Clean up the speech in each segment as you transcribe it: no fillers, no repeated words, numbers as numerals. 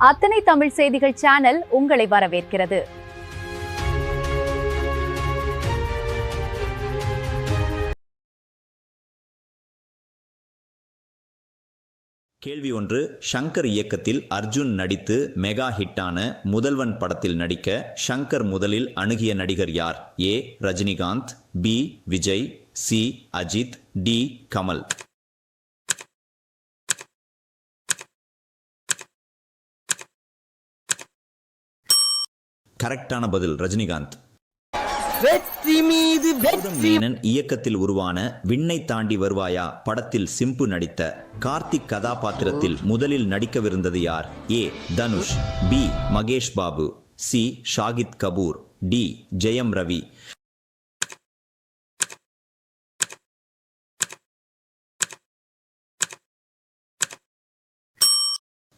அத்தனை தமிழ் செய்திகள் சேனல் உங்களை வரவேற்கிறது. கேள்வி 1. ஷங்கர் இயக்கத்தில் அர்ஜுன் நடித்து மெகா ஹிட்டான முதல்வன் படத்தில் நடிக்க ஷங்கர் முதலில் அணுகிய நடிகர் யார்? A. Rajinikanth, B. Vijay, C. Ajith, D. Kamal. கரெக்டான பதில் ரஜினிகாந்த். மேனன் இயக்கத்தில் உருவான விண்ணை தாண்டி வருவாயா படத்தில் சிம்பு நடித்த கார்த்திக் கதாபாத்திரத்தில் முதலில் நடிக்கவிருந்தது யார்? A. Dhanush, B. Mahesh Babu, C. Shahid Kapoor, D. Jayam Ravi.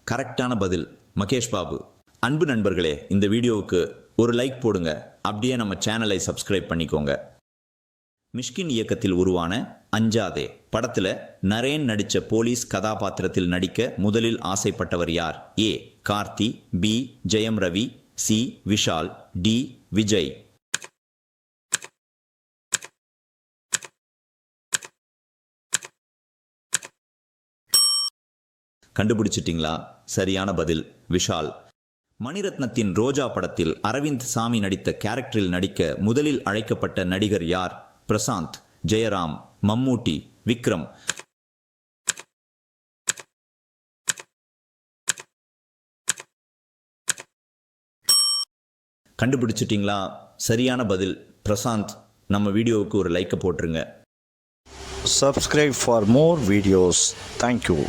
கரெக்டான பதில் மகேஷ் பாபு. அன்பு நண்பர்களே, இந்த வீடியோவுக்கு ஒரு லைக் போடுங்க, அப்படியே நம்ம சேனலை சப்ஸ்கிரைப் பண்ணிக்கோங்க. மிஷ்கின் இயக்கத்தில் உருவான அஞ்சாதே படத்தில் நரேன் நடித்த போலீஸ் கதாபாத்திரத்தில் நடிக்க முதலில் ஆசைப்பட்டவர் யார்? ஏ. Karthi, B. Jayam Ravi, C. Vishal, D. Vijay. கண்டுபிடிச்சிட்டிங்களா? சரியான பதில் விஷால். மணிரத்னத்தின் ரோஜா படத்தில் அரவிந்த் சாமி நடித்த கேரக்டரில் நடிக்க முதலில் அழைக்கப்பட்ட நடிகர் யார்? பிரசாந்த், ஜெயராம், மம்மூட்டி, விக்ரம். கண்டுபிடிச்சிட்டிங்களா? சரியான பதில் பிரசாந்த். நம்ம வீடியோவுக்கு ஒரு லைக்கை போட்டுருங்க. Subscribe for more videos. Thank you.